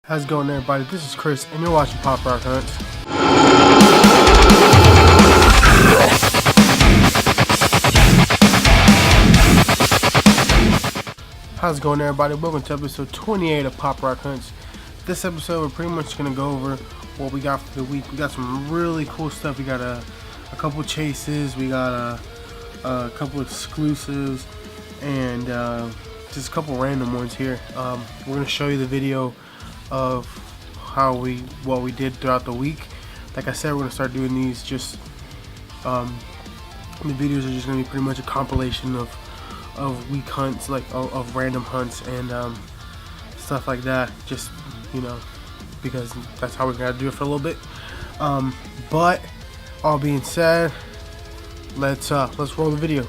How's it going, everybody? This is Chris, and you're watching Pop Rock Hunts. How's it going, everybody? Welcome to episode 28 of Pop Rock Hunts. This episode, we're pretty much going to go over what we got for the week. We got some really cool stuff. We got a couple chases, we got a couple exclusives, and just a couple random ones here. We're going to show you the video of what we did throughout the week. Like I said, we're gonna start doing these just the videos are just gonna be pretty much a compilation of week hunts, like of random hunts and stuff like that, just because that's how we're gonna do it for a little bit. But all being said, let's roll the video.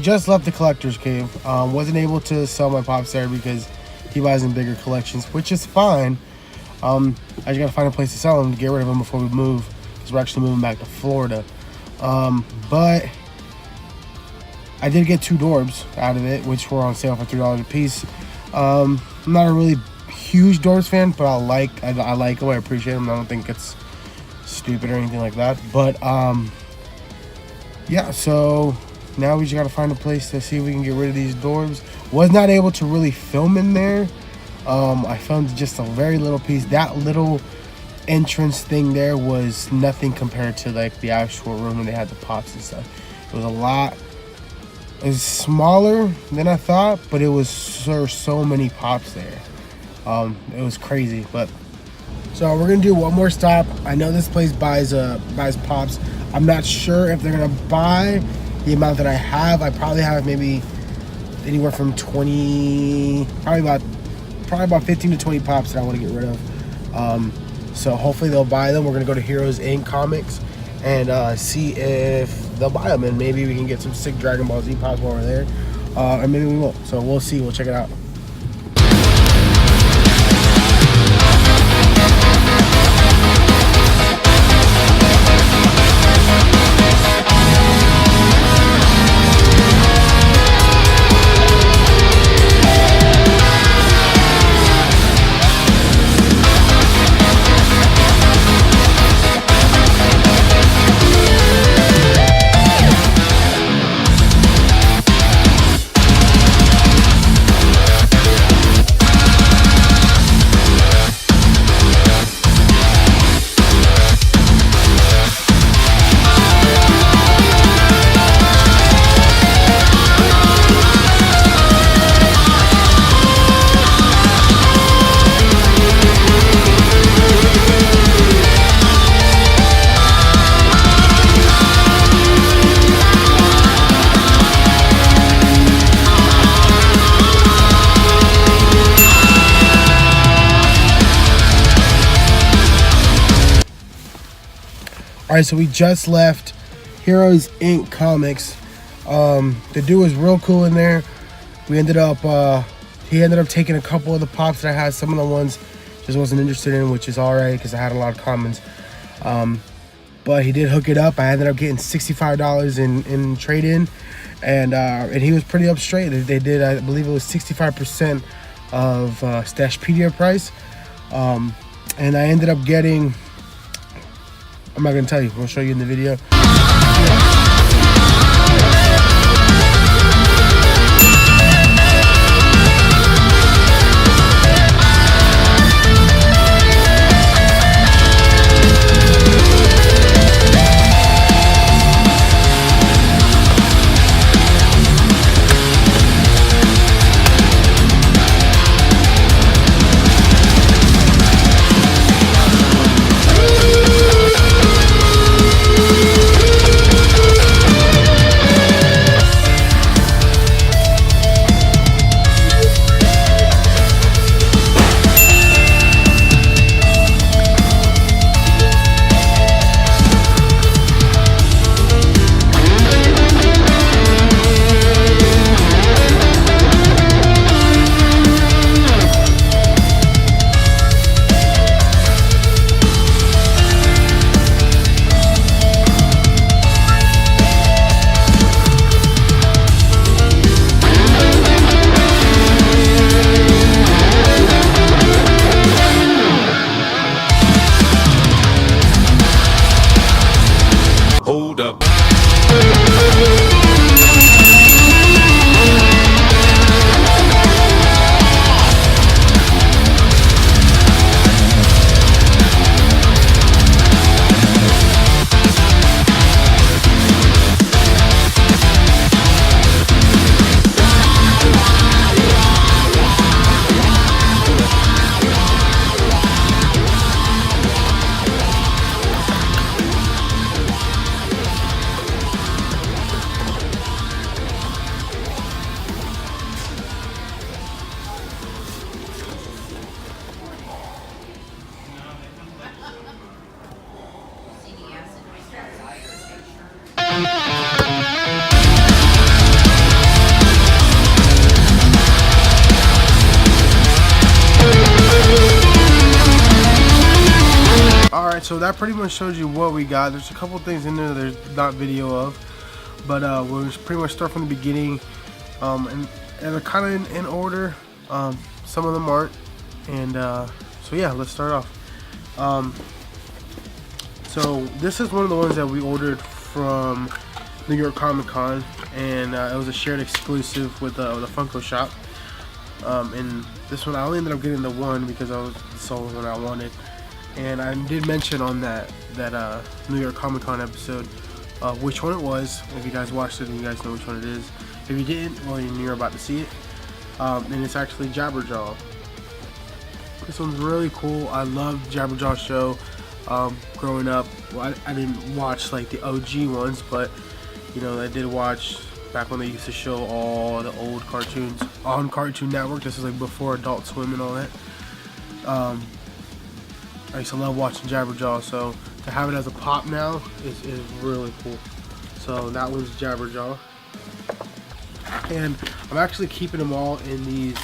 just left the collector's cave. Wasn't able to sell my pops there because he buys in bigger collections, which is fine. I just gotta find a place to sell them to get rid of them before we move, because we're actually moving back to Florida. But I did get 2 Dorbs out of it, which were on sale for $3 a piece. I'm not a really huge Dorbs fan, but I like them. I appreciate them. I don't think it's stupid or anything like that. But yeah, so now we just gotta find a place to see if we can get rid of these Dorbs. Was not able to really film in there. I filmed just a very little piece. That little entrance thing there was nothing compared to like the actual room when they had the pops and stuff. It was a lot. It was smaller than I thought, but it was so many pops there. It was crazy. But so we're gonna do one more stop. I know this place buys pops. I'm not sure if they're gonna buy the amount that I have. I probably have maybe anywhere from 20, probably about 15 to 20 pops that I want to get rid of. So hopefully they'll buy them. We're gonna go to Heroes Inc. Comics and see if they'll buy them, and maybe we can get some sick Dragon Ball Z pops while we're there, and maybe we won't. So we'll see. We'll check it out. Alright, so we just left Heroes Inc. Comics. The dude was real cool in there. We ended up, he ended up taking a couple of the pops that I had. Some of the ones just wasn't interested in, which is alright because I had a lot of commons. But he did hook it up. I ended up getting $65 in trade-in, and he was pretty up straight. They did, I believe it was 65% of Stashpedia price, and I ended up getting, I'm not gonna tell you, I'll show you in the video. Hold up. so that pretty much shows you what we got. There's a couple things in there that there's not video of, but we'll just pretty much start from the beginning, and they're kind of in order. Some of them aren't, and so yeah, let's start off. So this is one of the ones that we ordered from New York Comic Con, and it was a shared exclusive with the Funko shop. And this one I only ended up getting the one because I was the sole one I wanted. And I did mention on that New York Comic Con episode which one it was. If you guys watched it, then you guys know which one it is. If you didn't, well, you're about to see it. And it's actually Jabberjaw. This one's really cool. I loved Jabberjaw's show growing up. Well, I didn't watch like the OG ones, but you know, I did watch back when they used to show all the old cartoons on Cartoon Network. This is like before Adult Swim and all that. I used to love watching Jabberjaw, so to have it as a pop now is really cool. So that was Jabberjaw, and I'm actually keeping them all in these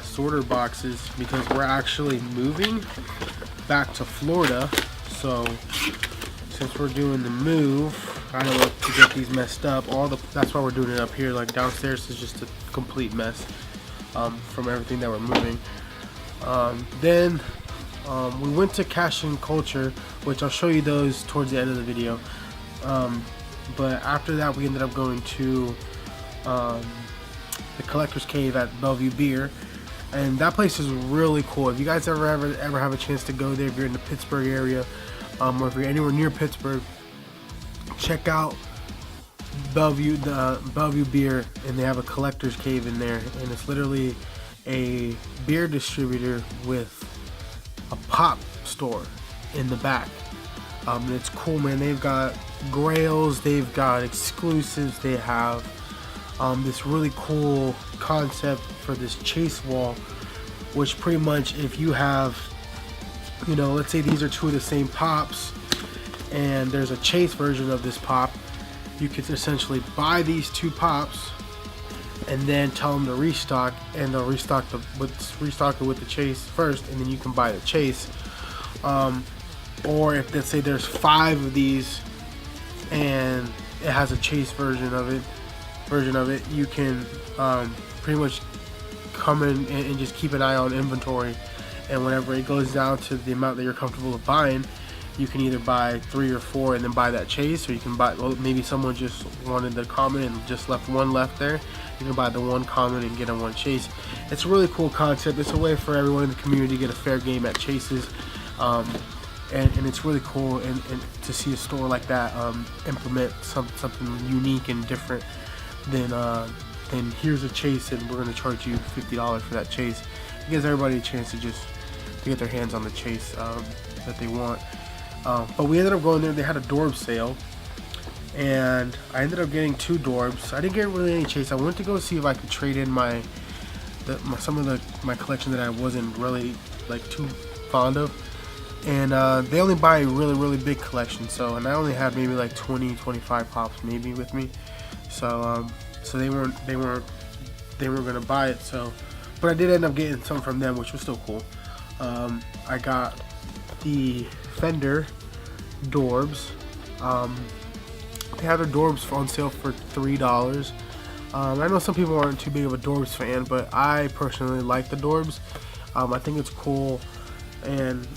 sorter boxes because we're actually moving back to Florida. So since we're doing the move, I don't know to get these messed up. That's why we're doing it up here. Like downstairs is just a complete mess from everything that we're moving. Then we went to Cash and Culture, which I'll show you those towards the end of the video. But after that, we ended up going to the Collector's Cave at Bellevue Beer, and that place is really cool. If you guys ever have a chance to go there, if you're in the Pittsburgh area, or if you're anywhere near Pittsburgh, check out Bellevue Beer, and they have a Collector's Cave in there, and it's literally a beer distributor with a pop store in the back. And it's cool, man. They've got grails, they've got exclusives, they have this really cool concept for this chase wall, which pretty much, if you have, you know, let's say these are two of the same pops and there's a chase version of this pop, you could essentially buy these two pops and then tell them to restock, and they'll restock it with the chase first, and then you can buy the chase. Or if, let's say there's 5 of these and it has a chase version of it, you can pretty much come in and just keep an eye on inventory, and whenever it goes down to the amount that you're comfortable with buying, you can either buy 3 or 4 and then buy that chase, or you can buy, well, maybe someone just wanted the common and just left one left there, you can buy the one common and get them one chase. It's a really cool concept. It's a way for everyone in the community to get a fair game at chases, and it's really cool and to see a store like that implement something unique and different than here's a chase and we're going to charge you $50 for that chase. It gives everybody a chance to get their hands on the chase that they want. But we ended up going there. They had a Dorb sale, and I ended up getting 2 Dorbs. I didn't get really any chase. I went to go see if I could trade in some of my collection that I wasn't really like too fond of, and they only buy a really big collection. So, and I only had maybe like 20-25 pops maybe with me. So they weren't gonna buy it. So, but I did end up getting some from them, which was still cool. I got the Fender Dorbs. They had their Dorbs on sale for $3. I know some people aren't too big of a Dorbs fan, but I personally like the Dorbs. I think it's cool, and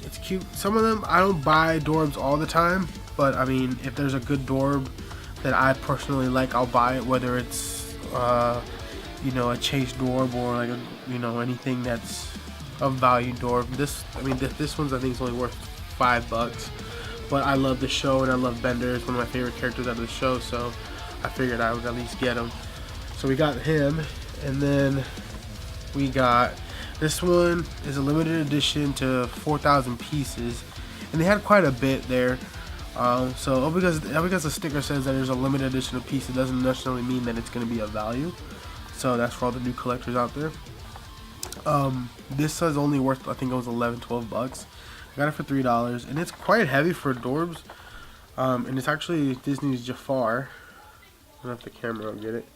it's cute. Some of them, I don't buy Dorbs all the time, but I mean, if there's a good Dorb that I personally like, I'll buy it, whether it's you know, a chase Dorb or like anything that's of value Dorb. This one's, I think, is only worth $5, but I love the show and I love Bender. It's one of my favorite characters out of the show, so I figured I would at least get him. So we got him, and then we got this one. Is a limited edition to 4,000 pieces, and they had quite a bit there. So because the sticker says that there's a limited edition of pieces, doesn't necessarily mean that it's going to be of value. So that's for all the new collectors out there. This is only worth, I think it was $11-12. I got it for $3, and it's quite heavy for Dorbs. And it's actually Disney's Jafar. I don't know if the camera will get it.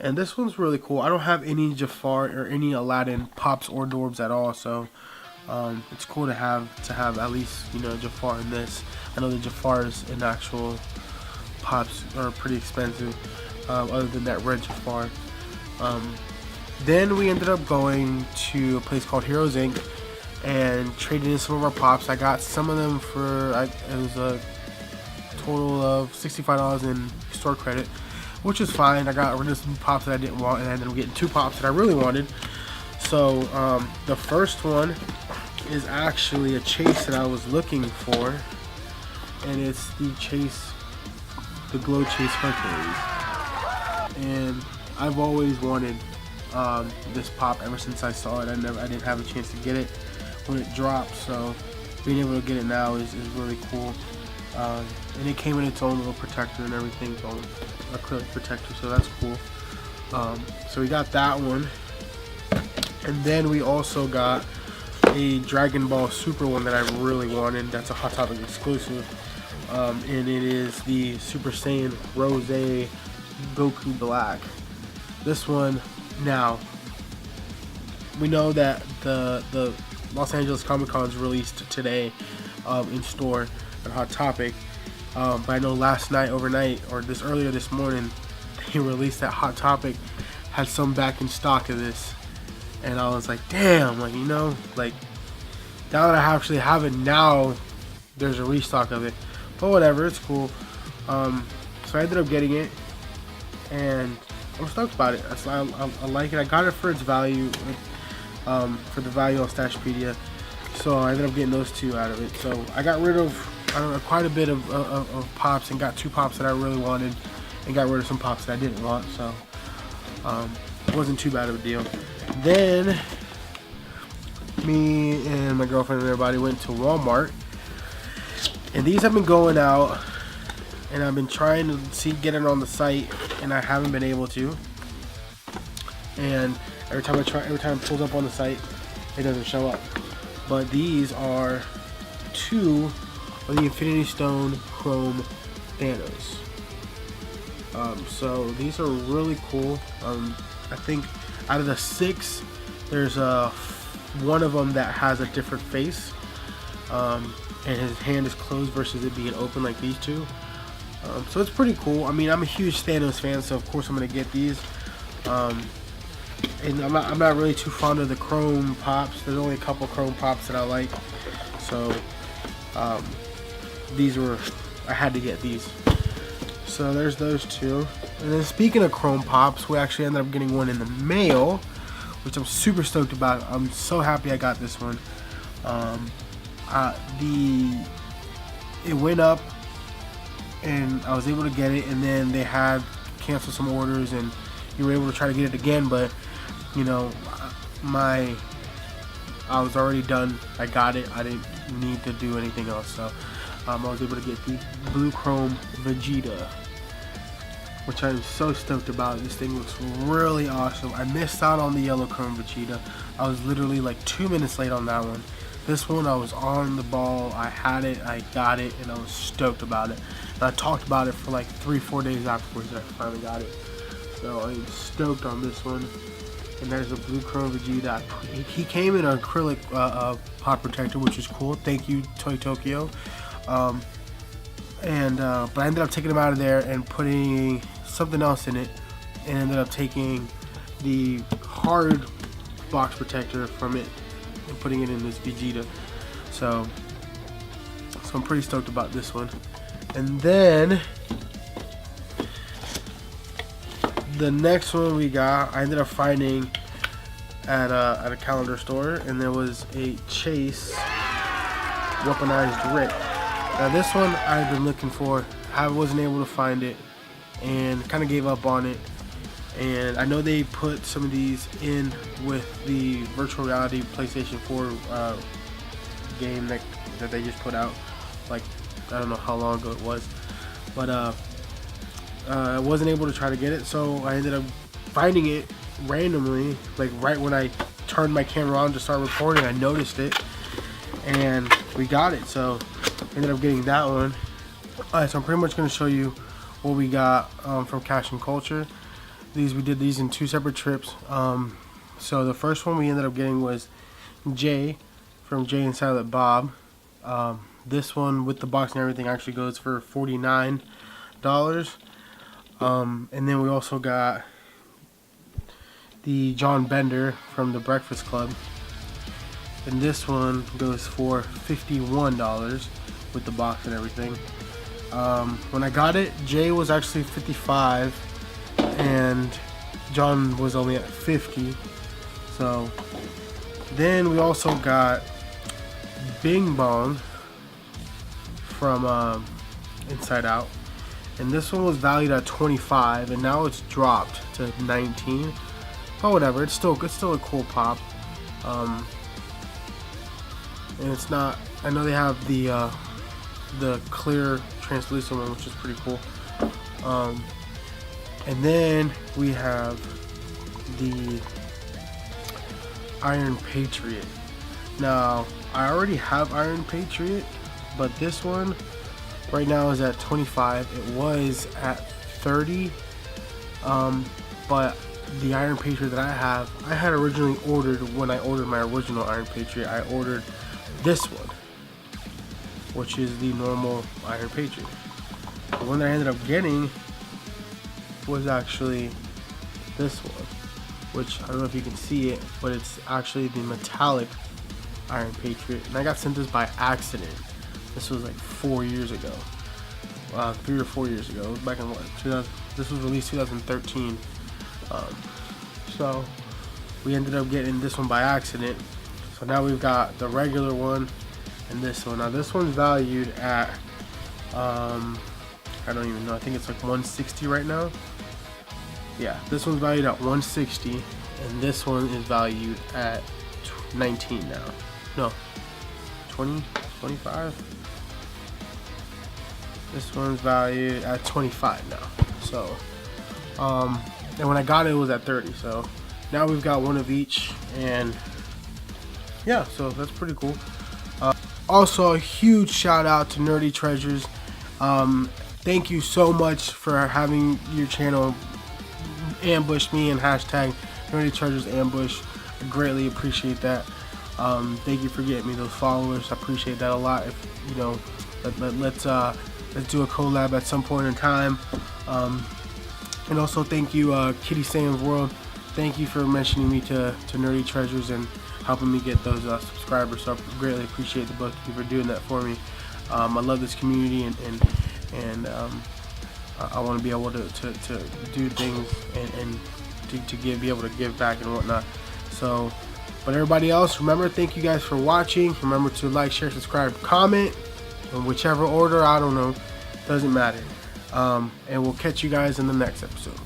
And this one's really cool. I don't have any Jafar or any Aladdin pops or Dorbs at all, so It's cool to have at least, you know, Jafar in this. I know the Jafars in actual pops are pretty expensive, other than that red Jafar. Then we ended up going to a place called Heroes Inc. and trading in some of our pops. I got some of them for it was a total of $65 in store credit, which is fine. I got rid of some pops that I didn't want, and I ended up getting 2 pops that I really wanted. So the first one is actually a chase that I was looking for, and it's the Glow Chase Hercules. And I've always wanted this pop ever since I saw it. I didn't have a chance to get it when it dropped, so being able to get it now is really cool. And it came in its own little protector and everything, its own acrylic protector, so that's cool. So we got that one, and then we also got a Dragon Ball Super one that I really wanted. That's a Hot Topic exclusive, and it is the Super Saiyan Rose Goku Black. This one, now we know that the Los Angeles Comic Con is released today in store at Hot Topic, but I know last night, overnight, or earlier this morning, they released that Hot Topic had some back in stock of this, and I was like, damn, like, you know, like, now that I actually have it, now there's a restock of it, but whatever, it's cool. So I ended up getting it, and I'm stoked about it. I like it. I got it for its value, for the value on Stashpedia, so I ended up getting those 2 out of it. So I got rid of quite a bit of pops, and got 2 pops that I really wanted, and got rid of some pops that I didn't want, so it wasn't too bad of a deal. Then me and my girlfriend and everybody went to Walmart, and these have been going out, and I've been trying to get it on the site, and I haven't been able to. And every time it pulls up on the site, it doesn't show up. But these are 2 of the Infinity Stone Chrome Thanos. So these are really cool. I think out of the 6, there's one of them that has a different face, and his hand is closed versus it being open like these 2. So it's pretty cool. I mean, I'm a huge Thanos fan, so of course I'm gonna get these. And I'm not really too fond of the chrome pops. There's only a couple chrome pops that I like, so I had to get these. So there's those 2. And then speaking of chrome pops, we actually ended up getting one in the mail, which I'm super stoked about. I'm so happy I got this one. It went up, and I was able to get it, and then they had canceled some orders, and you were able to try to get it again, but you know, I was already done. I got it. I didn't need to do anything else, so I was able to get the blue chrome Vegeta, which I'm so stoked about. This thing looks really awesome. I missed out on the yellow chrome Vegeta. I was literally like 2 minutes late on that one. This one, I was on the ball. I had it, I got it, and I was stoked about it. And I talked about it for like 3-4 days afterwards that I finally got it. So I'm stoked on this one. And there's a blue chrome Vegeta. He came in an acrylic pop protector, which is cool. Thank you, Toy Tokyo. But I ended up taking him out of there and putting something else in it, and ended up taking the hard box protector from it and putting it in this Vegeta. So I'm pretty stoked about this one. And then the next one we got, I ended up finding at a calendar store, and there was a Chase weaponized Rick. Now this one I've been looking for. I wasn't able to find it, and kind of gave up on it. And I know they put some of these in with the virtual reality PlayStation 4 game that they just put out. Like, I don't know how long ago it was, but I wasn't able to try to get it, so I ended up finding it randomly. Like right when I turned my camera on to start recording, I noticed it, and we got it. So ended up getting that one. Alright, so I'm pretty much going to show you what we got from Cash and Culture. We did these in 2 separate trips. So the first one we ended up getting was Jay, from Jay and Silent Bob. This one with the box and everything actually goes for $49. And then we also got the John Bender from the Breakfast Club, and this one goes for $51 with the box and everything. When I got it, Jay was actually 55 and John was only at 50. So then we also got Bing Bong from Inside Out, and this one was valued at 25 and now it's dropped to 19. But whatever, it's still a cool pop. And it's not, I know they have the clear translucent one, which is pretty cool. And then we have the Iron Patriot. Now, I already have Iron Patriot, but this one right now is at 25. It was at 30. But the Iron Patriot that I had originally ordered, when I ordered my original Iron Patriot, I ordered this one, which is the normal Iron Patriot. The one that I ended up getting was actually this one, which I don't know if you can see it, but it's actually the metallic Iron Patriot, and I got sent this by accident. This was like 4 years ago, 3 or 4 years ago. It was back in what, 2000, this was released 2013. So we ended up getting this one by accident. So now we've got the regular one and this one. Now this one's valued at I don't even know, I think it's like 160 right now. Yeah, this one's valued at 160 and this one is valued at 19 now. No, 20, 25. This one's valued at 25 now. So and when I got it, it was at 30. So now we've got one of each, and yeah, so that's pretty cool. Also, a huge shout out to Nerdy Treasures. Thank you so much for having your channel ambush me and hashtag Nerdy Treasures ambush. I greatly appreciate that. Thank you for getting me those followers. I appreciate that a lot. If you know, let's do a collab at some point in time. And also thank you, Kitty Sam's World. Thank you for mentioning me to Nerdy Treasures and helping me get those subscribers. So I greatly appreciate the both of you for doing that for me. I love this community, and I want to be able to do things and to be able to give back and whatnot. So, but everybody else, remember, thank you guys for watching. Remember to like, share, subscribe, comment in whichever order. I don't know, doesn't matter. And we'll catch you guys in the next episode.